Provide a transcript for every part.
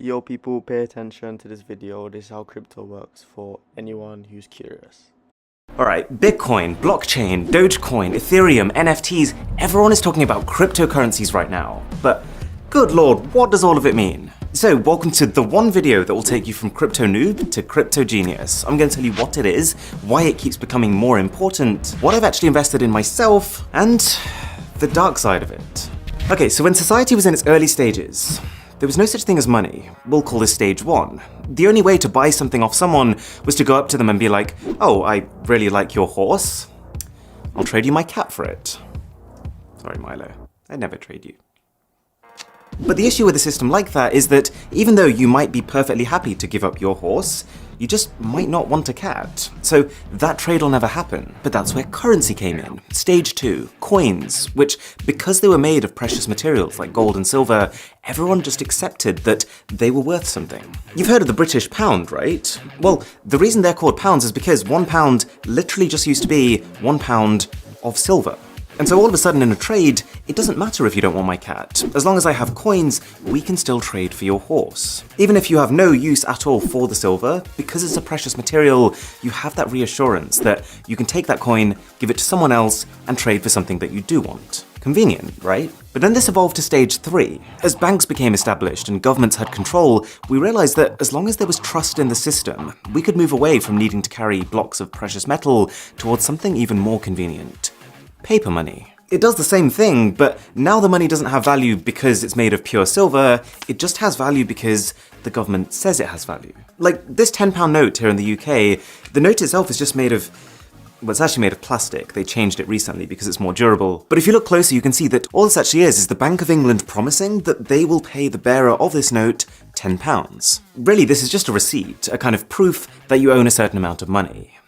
Yo people, pay attention to this video. This is how crypto works for anyone who's curious. Alright, Bitcoin, blockchain, Dogecoin, Ethereum, NFTs, everyone is talking about cryptocurrencies right now. But good lord, what does all of it mean? So welcome to the one video that will take you from crypto noob to crypto genius. I'm going to tell you what it is, why it keeps becoming more important, what I've actually invested in myself, and the dark side of it. Okay, so when society was in its early stages, there was no such thing as money. We'll call this stage one. The only way to buy something off someone was to go up to them and be like, oh, I really like your horse. I'll trade you my cat for it. Sorry, Milo. I'd never trade you. But the issue with a system like that is that even though you might be perfectly happy to give up your horse, you just might not want a cat. So that trade will never happen. But that's where currency came in. Stage two, coins, which, because they were made of precious materials like gold and silver, everyone just accepted that they were worth something. You've heard of the British pound, right? Well, the reason they're called pounds is because £1 literally just used to be £1 of silver. And so all of a sudden in a trade, it doesn't matter if you don't want my cat. As long as I have coins, we can still trade for your horse. Even if you have no use at all for the silver, because it's a precious material, you have that reassurance that you can take that coin, give it to someone else, and trade for something that you do want. Convenient, right? But then this evolved to stage three. As banks became established and governments had control, we realized that as long as there was trust in the system, we could move away from needing to carry blocks of precious metal towards something even more convenient. Paper money. It does the same thing, but now the money doesn't have value because it's made of pure silver, it just has value because the government says it has value. Like this £10 note here in the UK, the note itself is just made of, well, it's actually made of plastic. They changed it recently because it's more durable. But if you look closer, you can see that all this actually is the Bank of England promising that they will pay the bearer of this note £10. Really, this is just a receipt, a kind of proof that you own a certain amount of money.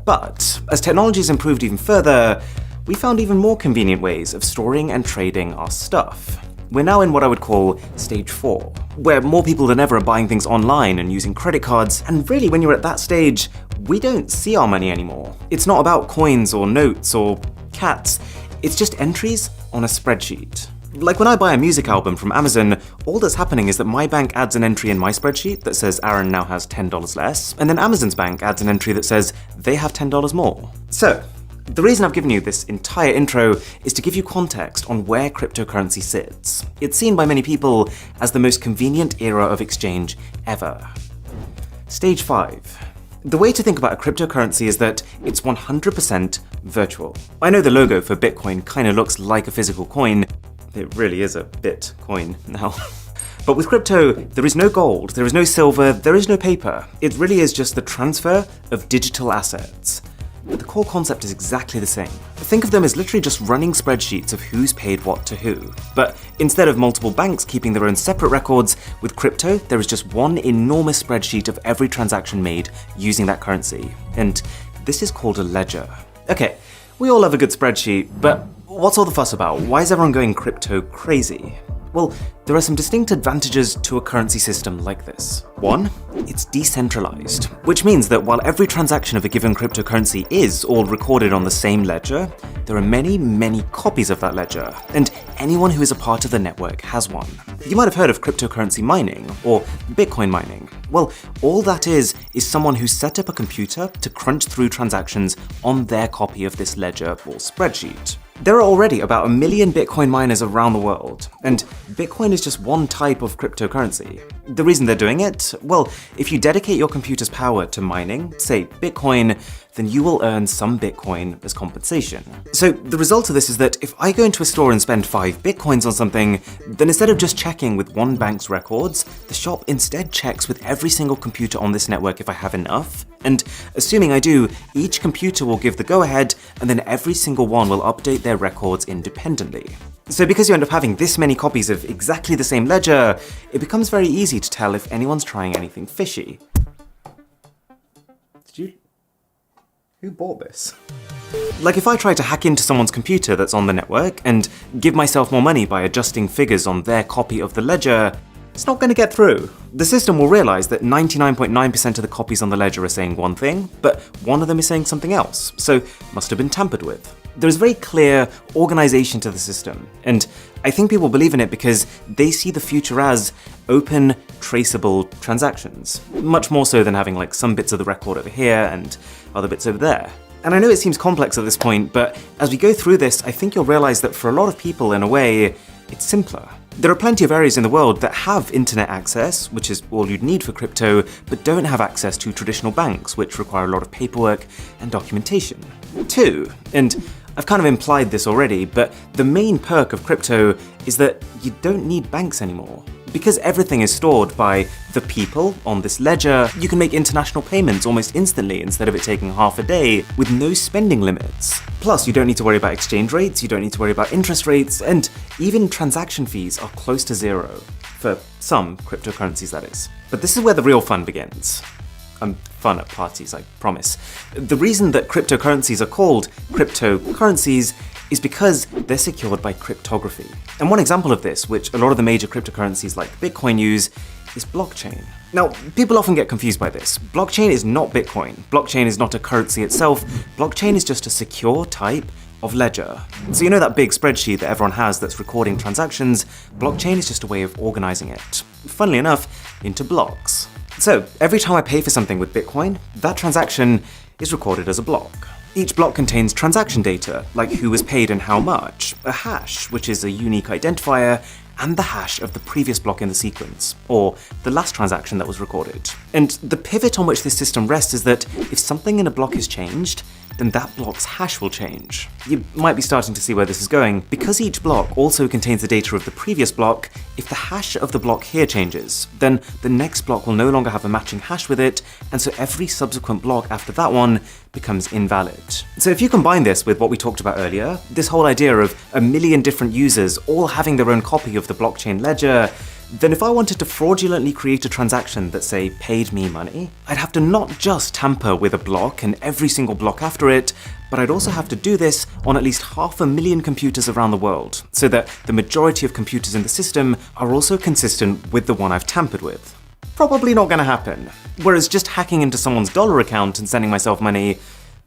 But as technology has improved even further, we found even more convenient ways of storing and trading our stuff. We're now in what I would call stage 4, where more people than ever are buying things online and using credit cards, and really when you're at that stage, we don't see our money anymore. It's not about coins or notes or cats, it's just entries on a spreadsheet. Like when I buy a music album from Amazon, all that's happening is that my bank adds an entry in my spreadsheet that says Aaron now has $10 less, and then Amazon's bank adds an entry that says they have $10 more. So, the reason I've given you this entire intro is to give you context on where cryptocurrency sits. It's seen by many people as the most convenient era of exchange ever. Stage 5. The way to think about a cryptocurrency is that it's 100% virtual. I know the logo for Bitcoin kind of looks like a physical coin. It really is a Bitcoin now. But with crypto, there is no gold, there is no silver, there is no paper. It really is just the transfer of digital assets. But the core concept is exactly the same. Think of them as literally just running spreadsheets of who's paid what to who. But instead of multiple banks keeping their own separate records, with crypto, there is just one enormous spreadsheet of every transaction made using that currency. And this is called a ledger. Okay, we all love a good spreadsheet, but what's all the fuss about? Why is everyone going crypto crazy? Well, there are some distinct advantages to a currency system like this. One, it's decentralized, which means that while every transaction of a given cryptocurrency is all recorded on the same ledger, there are many, many copies of that ledger, and anyone who is a part of the network has one. You might have heard of cryptocurrency mining, or Bitcoin mining. Well, all that is someone who set up a computer to crunch through transactions on their copy of this ledger or spreadsheet. There are already about 1 million Bitcoin miners around the world, and Bitcoin is just one type of cryptocurrency. The reason they're doing it? Well, if you dedicate your computer's power to mining, say Bitcoin, then you will earn some Bitcoin as compensation. So the result of this is that if I go into a store and spend 5 Bitcoins on something, then instead of just checking with one bank's records, the shop instead checks with every single computer on this network if I have enough. And assuming I do, each computer will give the go-ahead, and then every single one will update their records independently. So because you end up having this many copies of exactly the same ledger, it becomes very easy to tell if anyone's trying anything fishy. Who bought this? Like if I try to hack into someone's computer that's on the network and give myself more money by adjusting figures on their copy of the ledger, it's not going to get through. The system will realize that 99.9% of the copies on the ledger are saying one thing, but one of them is saying something else, so it must have been tampered with. There's very clear organization to the system, and I think people believe in it because they see the future as open, traceable transactions. Much more so than having like some bits of the record over here and other bits over there. And I know it seems complex at this point, but as we go through this, I think you'll realize that for a lot of people, in a way, it's simpler. There are plenty of areas in the world that have internet access, which is all you'd need for crypto, but don't have access to traditional banks, which require a lot of paperwork and documentation. 2, and I've kind of implied this already, but the main perk of crypto is that you don't need banks anymore. Because everything is stored by the people on this ledger, you can make international payments almost instantly instead of it taking half a day with no spending limits. Plus, you don't need to worry about exchange rates, you don't need to worry about interest rates, and even transaction fees are close to zero. For some cryptocurrencies, that is. But this is where the real fun begins. Fun at parties, I promise. The reason that cryptocurrencies are called cryptocurrencies is because they're secured by cryptography. And one example of this, which a lot of the major cryptocurrencies like Bitcoin use, is blockchain. Now, people often get confused by this. Blockchain is not Bitcoin. Blockchain is not a currency itself. Blockchain is just a secure type of ledger. So you know that big spreadsheet that everyone has that's recording transactions? Blockchain is just a way of organizing it, funnily enough, into blocks. So every time I pay for something with Bitcoin, that transaction is recorded as a block. Each block contains transaction data, like who was paid and how much, a hash, which is a unique identifier, and the hash of the previous block in the sequence, or the last transaction that was recorded. And the pivot on which this system rests is that if something in a block is changed, then that block's hash will change. You might be starting to see where this is going. Because each block also contains the data of the previous block, if the hash of the block here changes, then the next block will no longer have a matching hash with it, and so every subsequent block after that one becomes invalid. So if you combine this with what we talked about earlier, this whole idea of a million different users all having their own copy of the blockchain ledger, then if I wanted to fraudulently create a transaction that, say, paid me money, I'd have to not just tamper with a block and every single block after it, but I'd also have to do this on at least 500,000 computers around the world, so that the majority of computers in the system are also consistent with the one I've tampered with. Probably not gonna happen. Whereas just hacking into someone's dollar account and sending myself money,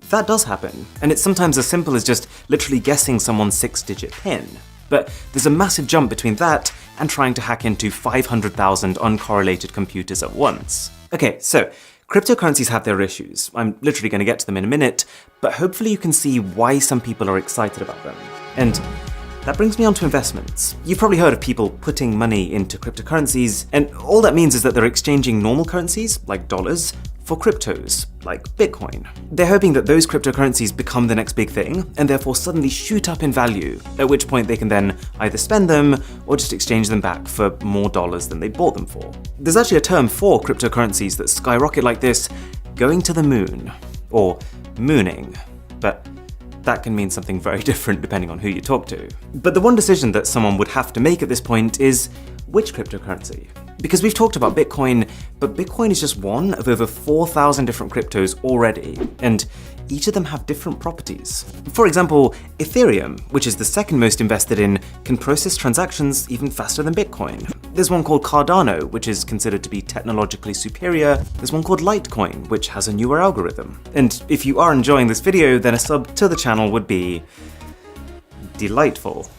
that does happen. And it's sometimes as simple as just literally guessing someone's 6-digit PIN. But there's a massive jump between that and trying to hack into 500,000 uncorrelated computers at once. Okay, so cryptocurrencies have their issues. I'm literally going to get to them in a minute, but hopefully you can see why some people are excited about them. And that brings me on to investments. You've probably heard of people putting money into cryptocurrencies, and all that means is that they're exchanging normal currencies, like dollars, for cryptos, like Bitcoin. They're hoping that those cryptocurrencies become the next big thing, and therefore suddenly shoot up in value, at which point they can then either spend them, or just exchange them back for more dollars than they bought them for. There's actually a term for cryptocurrencies that skyrocket like this, going to the moon, or mooning, but that can mean something very different depending on who you talk to. But the one decision that someone would have to make at this point is, which cryptocurrency? Because we've talked about Bitcoin, but Bitcoin is just one of over 4,000 different cryptos already, and each of them have different properties. For example, Ethereum, which is the second most invested in, can process transactions even faster than Bitcoin. There's one called Cardano, which is considered to be technologically superior. There's one called Litecoin, which has a newer algorithm. And if you are enjoying this video, then a sub to the channel would be delightful.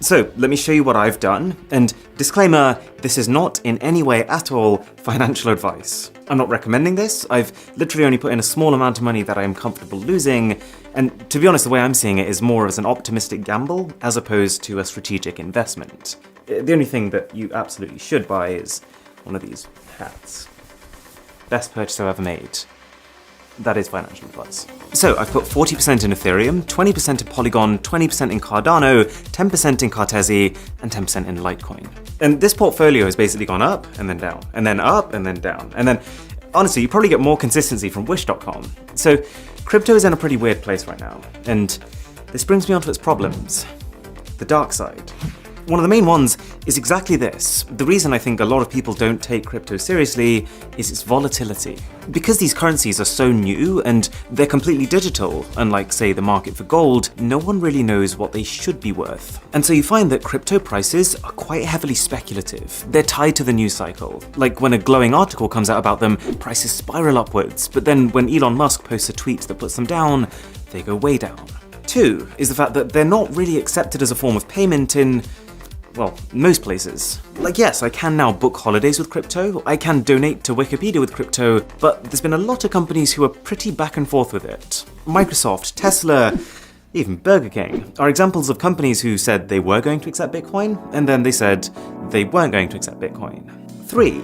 So let me show you what I've done, and disclaimer, this is not in any way at all financial advice. I'm not recommending this, I've literally only put in a small amount of money that I am comfortable losing, and to be honest, the way I'm seeing it is more as an optimistic gamble as opposed to a strategic investment. The only thing that you absolutely should buy is one of these hats. Best purchase I've ever made. That is financial advice. So I've put 40% in Ethereum, 20% in Polygon, 20% in Cardano, 10% in Cartesi, and 10% in Litecoin. And this portfolio has basically gone up and then down, and then up and then down. And then, honestly, you probably get more consistency from Wish.com. So crypto is in a pretty weird place right now. And this brings me on to its problems. The dark side. One of the main ones is exactly this. The reason I think a lot of people don't take crypto seriously is its volatility. Because these currencies are so new and they're completely digital, unlike, say, the market for gold, no one really knows what they should be worth. And so you find that crypto prices are quite heavily speculative. They're tied to the news cycle. Like when a glowing article comes out about them, prices spiral upwards, but then when Elon Musk posts a tweet that puts them down, they go way down. 2 is the fact that they're not really accepted as a form of payment in well, most places. Like, yes, I can now book holidays with crypto, I can donate to Wikipedia with crypto, but there's been a lot of companies who are pretty back and forth with it. Microsoft, Tesla, even Burger King are examples of companies who said they were going to accept Bitcoin, and then they said they weren't going to accept Bitcoin. 3.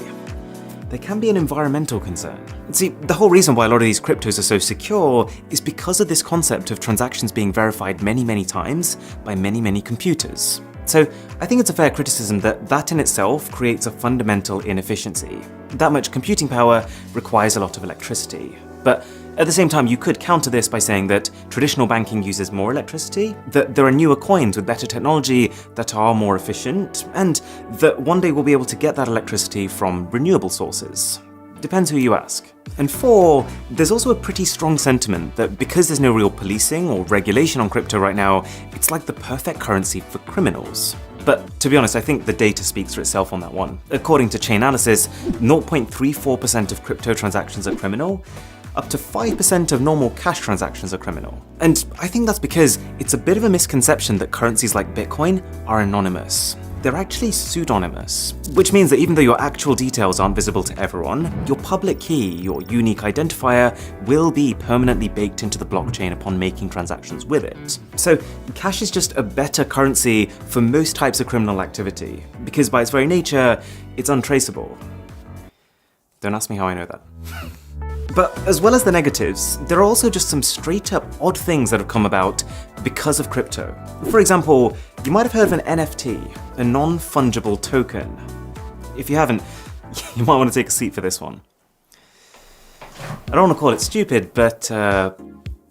There can be an environmental concern. See, the whole reason why a lot of these cryptos are so secure is because of this concept of transactions being verified many, many times by many, many computers. So I think it's a fair criticism that in itself creates a fundamental inefficiency. That much computing power requires a lot of electricity. But at the same time, you could counter this by saying that traditional banking uses more electricity, that there are newer coins with better technology that are more efficient, and that one day we'll be able to get that electricity from renewable sources. Depends who you ask. And 4, there's also a pretty strong sentiment that because there's no real policing or regulation on crypto right now, it's like the perfect currency for criminals. But to be honest, I think the data speaks for itself on that one. According to Chainalysis, 0.34% of crypto transactions are criminal, up to 5% of normal cash transactions are criminal. And I think that's because it's a bit of a misconception that currencies like Bitcoin are anonymous. They're actually pseudonymous, which means that even though your actual details aren't visible to everyone, your public key, your unique identifier, will be permanently baked into the blockchain upon making transactions with it. So cash is just a better currency for most types of criminal activity, because by its very nature, it's untraceable. Don't ask me how I know that. But as well as the negatives, there are also just some straight up odd things that have come about because of crypto. For example, you might have heard of an NFT, a non-fungible token. If you haven't, you might want to take a seat for this one. I don't want to call it stupid, but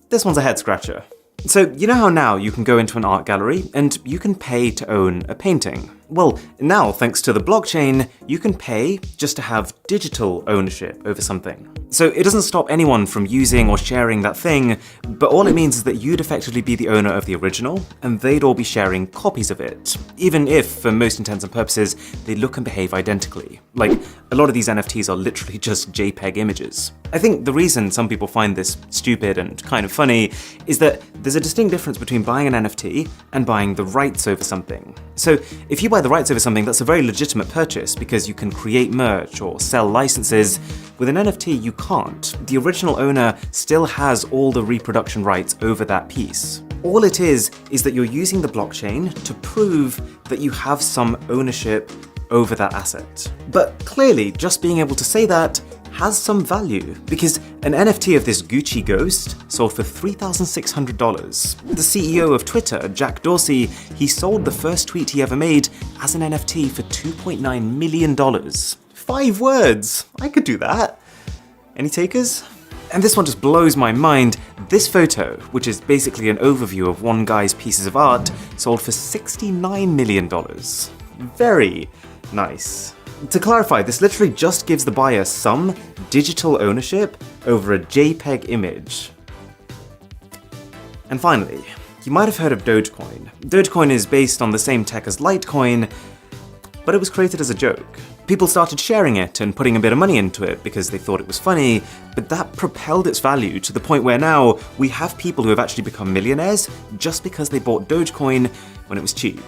this one's a head scratcher. So you know how now you can go into an art gallery and you can pay to own a painting? Well, now thanks to the blockchain, you can pay just to have digital ownership over something. So it doesn't stop anyone from using or sharing that thing, but all it means is that you'd effectively be the owner of the original, and they'd all be sharing copies of it, even if, for most intents and purposes, they look and behave identically. Like, a lot of these NFTs are literally just JPEG images. I think the reason some people find this stupid and kind of funny is that there's a distinct difference between buying an NFT and buying the rights over something. So if you buy the rights over something, that's a very legitimate purchase because you can create merch or sell licenses. With an NFT, you can't. The original owner still has all the reproduction rights over that piece. All it is that you're using the blockchain to prove that you have some ownership over that asset. But clearly, just being able to say that has some value, because an NFT of this Gucci ghost sold for $3,600. The CEO of Twitter, Jack Dorsey, he sold the first tweet he ever made as an NFT for $2.9 million. 5 words! I could do that. Any takers? And this one just blows my mind. This photo, which is basically an overview of one guy's pieces of art, sold for $69 million. Very nice. To clarify, this literally just gives the buyer some digital ownership over a JPEG image. And finally, you might have heard of Dogecoin. Dogecoin is based on the same tech as Litecoin, but it was created as a joke. People started sharing it and putting a bit of money into it because they thought it was funny, but that propelled its value to the point where now we have people who have actually become millionaires just because they bought Dogecoin when it was cheap.